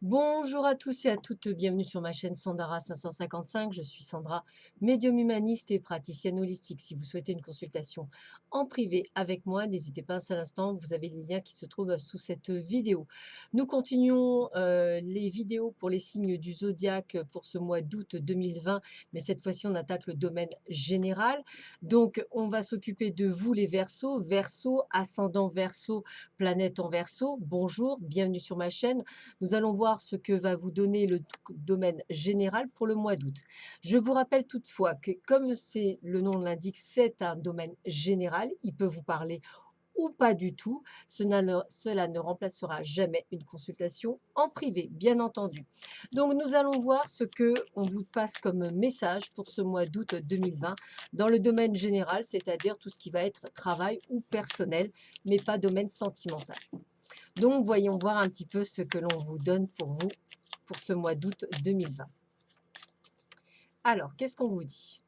Bonjour à tous et à toutes, bienvenue sur ma chaîne Sandara 555. Je suis Sandra, médium humaniste et praticienne holistique. Si vous souhaitez une consultation en privé avec moi, n'hésitez pas un seul instant, vous avez les liens qui se trouvent sous cette vidéo. Nous continuons les vidéos pour les signes du zodiaque pour ce mois d'août 2020, mais cette fois-ci on attaque le domaine général. Donc on va s'occuper de vous les Verseaux, Verseau, ascendant Verseau, planète en Verseau. Bonjour, bienvenue sur ma chaîne. Nous allons voir ce que va vous donner le domaine général pour le mois d'août. Je vous rappelle toutefois que, comme c'est le nom l'indique, c'est un domaine général. Il peut vous parler ou pas du tout. Cela ne remplacera jamais une consultation en privé, bien entendu. Donc, nous allons voir ce que on vous passe comme message pour ce mois d'août 2020 dans le domaine général, c'est-à-dire tout ce qui va être travail ou personnel, mais pas domaine sentimental. Donc, voyons voir un petit peu ce que l'on vous donne pour vous pour ce mois d'août 2020. Alors, qu'est-ce qu'on vous dit?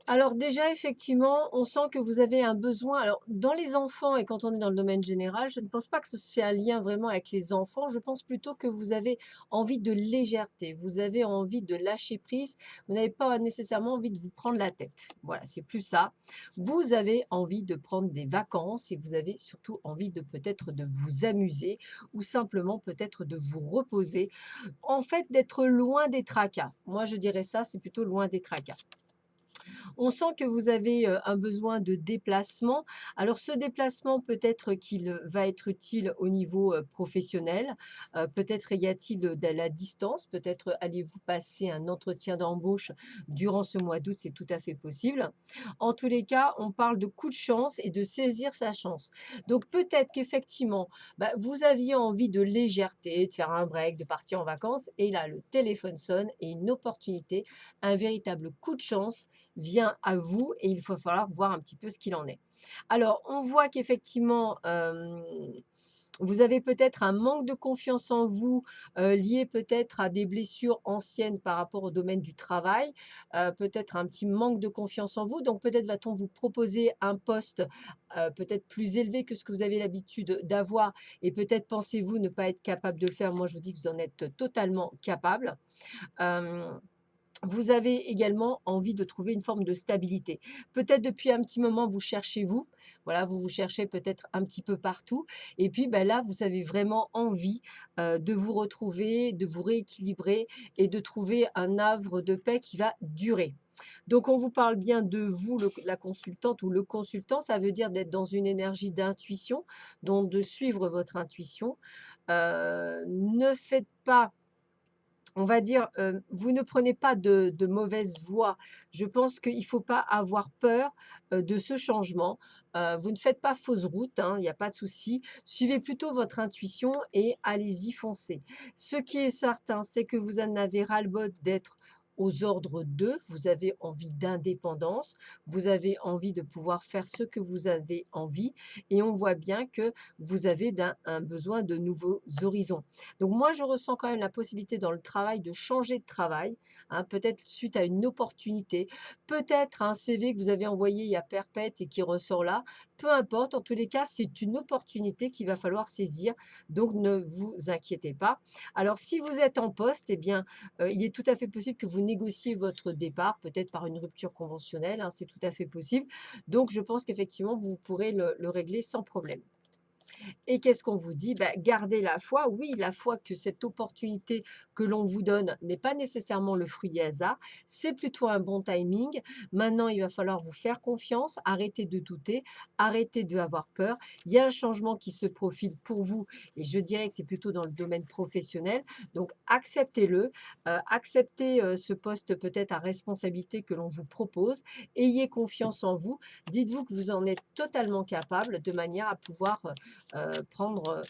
Alors déjà, effectivement, on sent que vous avez un besoin. Alors, dans les enfants et quand on est dans le domaine général, je ne pense pas que ce soit un lien vraiment avec les enfants. Je pense plutôt que vous avez envie de légèreté. Vous avez envie de lâcher prise. Vous n'avez pas nécessairement envie de vous prendre la tête. Voilà, c'est plus ça. Vous avez envie de prendre des vacances et vous avez surtout envie de peut-être de vous amuser ou simplement peut-être de vous reposer. En fait, d'être loin des tracas. Moi, je dirais ça, c'est plutôt loin des tracas. On sent que vous avez un besoin de déplacement. Alors ce déplacement, peut-être qu'il va être utile au niveau professionnel. Peut-être y a-t-il de la distance. Peut-être allez-vous passer un entretien d'embauche durant ce mois d'août. C'est tout à fait possible. En tous les cas, on parle de coup de chance et de saisir sa chance. Donc peut-être qu'effectivement, vous aviez envie de légèreté, de faire un break, de partir en vacances. Et là, le téléphone sonne et une opportunité, un véritable coup de chance vient à vous et il va falloir voir un petit peu ce qu'il en est. Alors, on voit qu'effectivement, vous avez peut-être un manque de confiance en vous, lié peut-être à des blessures anciennes par rapport au domaine du travail, peut-être un petit manque de confiance en vous. Donc peut-être va-t-on vous proposer un poste, peut-être plus élevé que ce que vous avez l'habitude d'avoir et peut-être pensez-vous ne pas être capable de le faire. Moi, je vous dis que vous en êtes totalement capable. Hem Vous avez également envie de trouver une forme de stabilité. Peut-être depuis un petit moment, vous cherchez vous. Voilà, vous vous cherchez peut-être un petit peu partout. Et puis là, vous avez vraiment envie de vous retrouver, de vous rééquilibrer et de trouver un havre de paix qui va durer. Donc, on vous parle bien de vous, la consultante ou le consultant. Ça veut dire d'être dans une énergie d'intuition, donc de suivre votre intuition. Ne faites pas, on va dire, vous ne prenez pas de mauvaise voie. Je pense qu'il ne faut pas avoir peur, de ce changement. Vous ne faites pas fausse route, hein, il y a pas de souci. Suivez plutôt votre intuition et allez-y, foncez. Ce qui est certain, c'est que vous en avez ras-le-bol d'être aux ordres d'eux. Vous avez envie d'indépendance, vous avez envie de pouvoir faire ce que vous avez envie et on voit bien que vous avez un besoin de nouveaux horizons. Donc moi, je ressens quand même la possibilité dans le travail de changer de travail, hein, peut-être suite à une opportunité, peut-être un CV que vous avez envoyé il y a perpète et qui ressort là. Peu importe, en tous les cas, c'est une opportunité qu'il va falloir saisir. Donc ne vous inquiétez pas. Alors si vous êtes en poste, eh bien, il est tout à fait possible que vous négociez votre départ, peut-être par une rupture conventionnelle, hein, c'est tout à fait possible. Donc je pense qu'effectivement, vous pourrez le régler sans problème. Et qu'est-ce qu'on vous dit? Gardez la foi. Oui, la foi que cette opportunité que l'on vous donne n'est pas nécessairement le fruit du hasard, c'est plutôt un bon timing. Maintenant, il va falloir vous faire confiance, arrêter de douter, arrêter d'avoir peur. Il y a un changement qui se profile pour vous et je dirais que c'est plutôt dans le domaine professionnel. Donc, acceptez-le, acceptez ce poste peut-être à responsabilité que l'on vous propose. Ayez confiance en vous. Dites-vous que vous en êtes totalement capable de manière à pouvoir prendre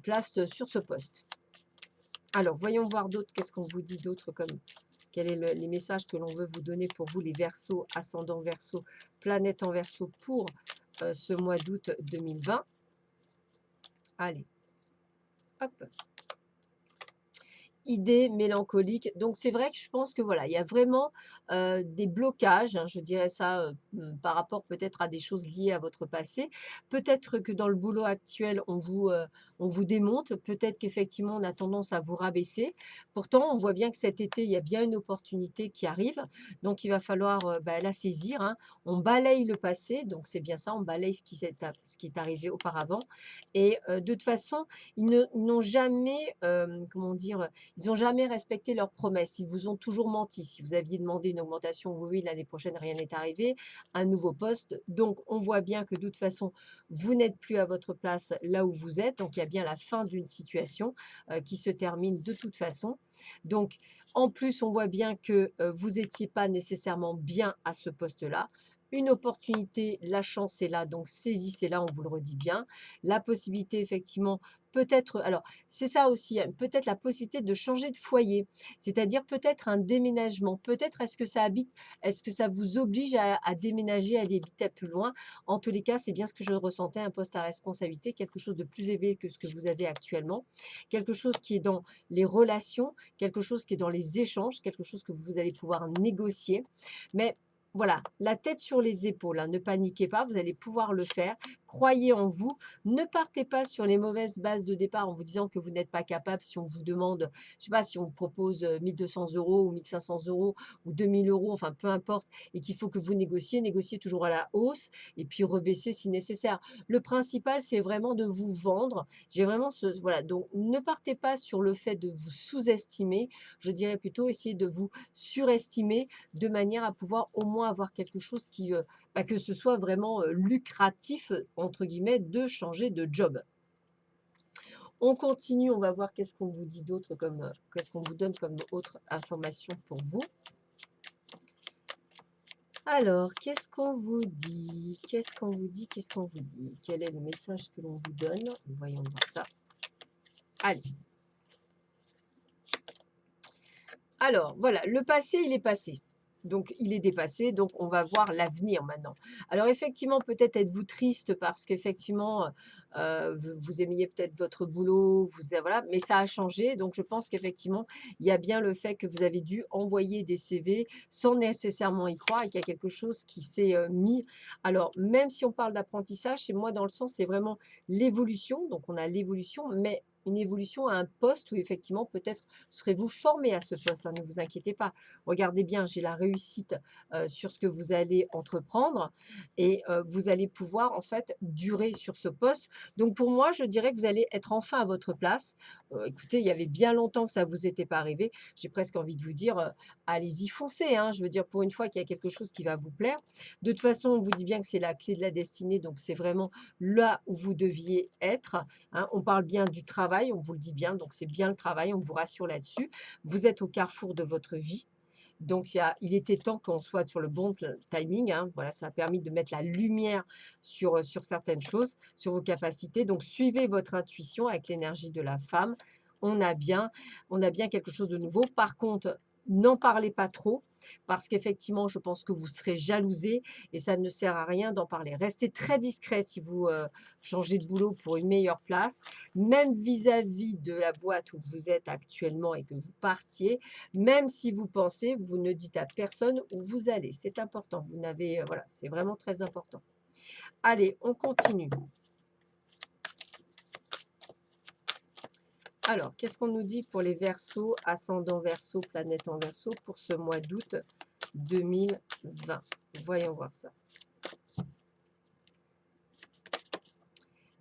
place sur ce poste. Alors, voyons voir d'autres. Qu'est-ce qu'on vous dit d'autre comme quels sont les messages que l'on veut vous donner pour vous, les Verseaux, ascendant Verseau, planète en Verseau pour ce mois d'août 2020. Allez, hop. idée mélancolique. Donc c'est vrai que je pense que voilà, il y a vraiment, des blocages, hein, je dirais ça, par rapport peut-être à des choses liées à votre passé. Peut-être que dans le boulot actuel, on vous démonte, peut-être qu'effectivement on a tendance à vous rabaisser. Pourtant, on voit bien que cet été, il y a bien une opportunité qui arrive, donc il va falloir, bah, la saisir, hein. On balaye le passé, donc c'est bien ça, on balaye ce qui est arrivé auparavant et de toute façon, ils n'ont jamais, comment dire? Ils n'ont jamais respecté leurs promesses. Ils vous ont toujours menti. Si vous aviez demandé une augmentation, oui, oui, l'année prochaine, rien n'est arrivé. Un nouveau poste. Donc, on voit bien que de toute façon, vous n'êtes plus à votre place là où vous êtes. Donc, il y a bien la fin d'une situation qui se termine de toute façon. Donc, en plus, on voit bien que vous n'étiez pas nécessairement bien à ce poste-là. Une opportunité, la chance est là, donc saisissez-la, on vous le redit bien. La possibilité, effectivement, peut-être, alors c'est ça aussi, hein, peut-être la possibilité de changer de foyer, c'est-à-dire peut-être un déménagement. Peut-être est-ce que ça vous oblige à déménager, à aller habiter plus loin? En tous les cas, c'est bien ce que je ressentais, un poste à responsabilité, quelque chose de plus élevé que ce que vous avez actuellement, quelque chose qui est dans les relations, quelque chose qui est dans les échanges, quelque chose que vous allez pouvoir négocier. Mais voilà, la tête sur les épaules, hein, ne paniquez pas, vous allez pouvoir le faire. Croyez en vous, ne partez pas sur les mauvaises bases de départ en vous disant que vous n'êtes pas capable si on vous demande, je sais pas, si on vous propose 1 200 € ou 1 500 € ou 2 000 €, enfin peu importe, et qu'il faut que vous négociez, négociez toujours à la hausse et puis rebaissez si nécessaire. Le principal, c'est vraiment de vous vendre. J'ai vraiment ce, voilà, donc ne partez pas sur le fait de vous sous-estimer, je dirais plutôt essayer de vous surestimer de manière à pouvoir au moins avoir quelque chose qui, bah, que ce soit vraiment lucratif, entre guillemets, de changer de job. On continue, on va voir qu'est-ce qu'on vous dit d'autre comme, qu'est-ce qu'on vous donne comme autre information pour vous. Alors, qu'est-ce qu'on vous dit? Qu'est-ce qu'on vous dit? Qu'est-ce qu'on vous dit? Quel est le message que l'on vous donne? Voyons voir ça. Allez. Alors, voilà, le passé, il est passé. Donc, il est dépassé. Donc, on va voir l'avenir maintenant. Alors, effectivement, peut-être êtes-vous triste parce qu'effectivement, vous aimiez peut-être votre boulot, voilà, mais ça a changé. Donc, je pense qu'effectivement, il y a bien le fait que vous avez dû envoyer des CV sans nécessairement y croire et qu'il y a quelque chose qui s'est mis. Alors, même si on parle d'apprentissage, chez moi, dans le sens, c'est vraiment l'évolution. Donc, on a l'évolution, mais une évolution à un poste où effectivement, peut-être serez-vous formé à ce poste, hein, ne vous inquiétez pas. Regardez bien, j'ai la réussite sur ce que vous allez entreprendre et vous allez pouvoir en fait durer sur ce poste. Donc pour moi, je dirais que vous allez être enfin à votre place. Écoutez, il y avait bien longtemps que ça ne vous était pas arrivé. J'ai presque envie de vous dire, allez-y, foncez, hein. Je veux dire, pour une fois qu'il y a quelque chose qui va vous plaire. De toute façon, on vous dit bien que c'est la clé de la destinée, donc c'est vraiment là où vous deviez être, hein. On parle bien du travail, on vous le dit bien, donc c'est bien le travail, on vous rassure là-dessus. Vous êtes au carrefour de votre vie. Donc, il était temps qu'on soit sur le bon timing, hein. Voilà, ça a permis de mettre la lumière sur certaines choses, sur vos capacités. Donc, suivez votre intuition avec l'énergie de la femme. On a bien, on a bien quelque chose de nouveau. Par contre, n'en parlez pas trop parce qu'effectivement, je pense que vous serez jalousé et ça ne sert à rien d'en parler. Restez très discret si vous changez de boulot pour une meilleure place, même vis-à-vis de la boîte où vous êtes actuellement et que vous partiez. Même si vous pensez, vous ne dites à personne où vous allez. C'est important. Vous n'avez, voilà, c'est vraiment très important. Allez, on continue. Alors, qu'est-ce qu'on nous dit pour les Verseaux, ascendant Verseau, planète en Verseau pour ce mois d'août 2020? Voyons voir ça.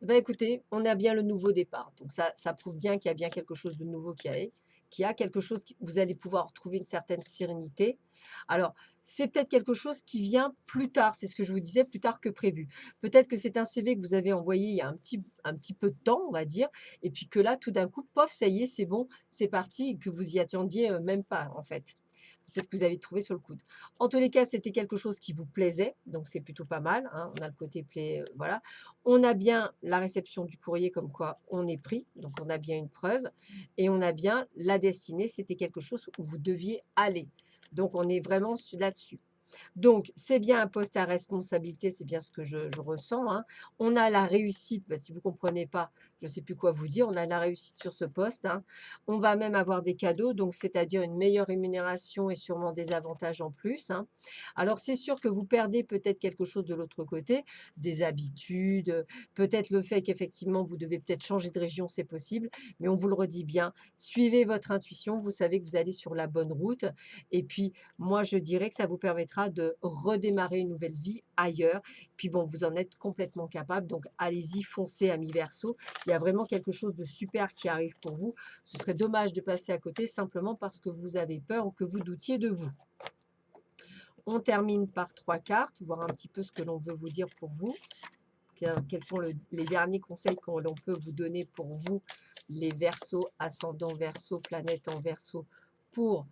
Eh ben, écoutez, on a bien le nouveau départ. Donc ça prouve bien qu'il y a bien quelque chose de nouveau qui a quelque chose, vous allez pouvoir trouver une certaine sérénité. Alors, c'est peut-être quelque chose qui vient plus tard, c'est ce que je vous disais, plus tard que prévu. Peut-être que c'est un CV que vous avez envoyé il y a un petit peu de temps, on va dire, et puis que là, tout d'un coup, pof, ça y est, c'est bon, c'est parti, et que vous y attendiez même pas, en fait. Peut-être que vous avez trouvé sur le coude. En tous les cas, c'était quelque chose qui vous plaisait, donc c'est plutôt pas mal, hein. On a le côté plaît, voilà. On a bien la réception du courrier comme quoi on est pris, donc on a bien une preuve. Et on a bien la destinée, c'était quelque chose où vous deviez aller. Donc on est vraiment là-dessus. Donc, c'est bien un poste à responsabilité, c'est bien ce que je ressens, hein. On a la réussite, bah, si vous ne comprenez pas, je ne sais plus quoi vous dire, on a la réussite sur ce poste, hein. On va même avoir des cadeaux, donc c'est-à-dire une meilleure rémunération et sûrement des avantages en plus, hein. Alors, c'est sûr que vous perdez peut-être quelque chose de l'autre côté, des habitudes, peut-être le fait qu'effectivement vous devez peut-être changer de région, c'est possible, mais on vous le redit bien, suivez votre intuition, vous savez que vous allez sur la bonne route et puis moi, je dirais que ça vous permettra de redémarrer une nouvelle vie ailleurs. Puis bon, vous en êtes complètement capable, donc allez-y, foncez, amis Verseau. Il y a vraiment quelque chose de super qui arrive pour vous. Ce serait dommage de passer à côté simplement parce que vous avez peur ou que vous doutiez de vous. On termine par 3 cartes, voir un petit peu ce que l'on veut vous dire pour vous. Quels sont les derniers conseils que l'on peut vous donner pour vous, les Verseaux, ascendant Verseau, planète en Verseau, pour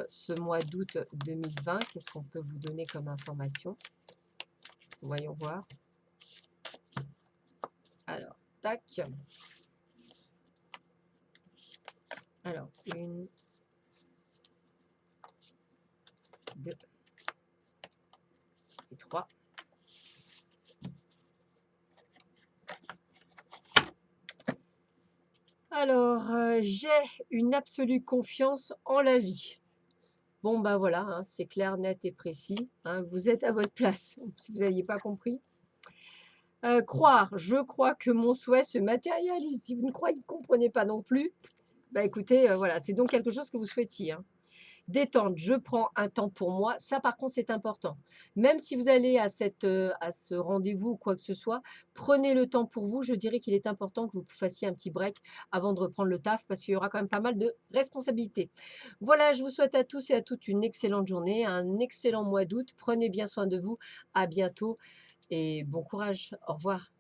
ce mois d'août 2020. Qu'est-ce qu'on peut vous donner comme information? Voyons voir. Alors, tac. Alors, 1, 2 et 3. Alors, j'ai une absolue confiance en la vie. Bon, ben voilà, hein, c'est clair, net et précis, hein, vous êtes à votre place, si vous n'aviez pas compris. Croire, je crois que mon souhait se matérialise. Si vous ne comprenez pas non plus, bah écoutez, voilà, c'est donc quelque chose que vous souhaitiez, hein. Détente, je prends un temps pour moi. Ça, par contre, c'est important. Même si vous allez à ce rendez-vous ou quoi que ce soit, prenez le temps pour vous. Je dirais qu'il est important que vous fassiez un petit break avant de reprendre le taf parce qu'il y aura quand même pas mal de responsabilités. Voilà, je vous souhaite à tous et à toutes une excellente journée, un excellent mois d'août. Prenez bien soin de vous. À bientôt et bon courage. Au revoir.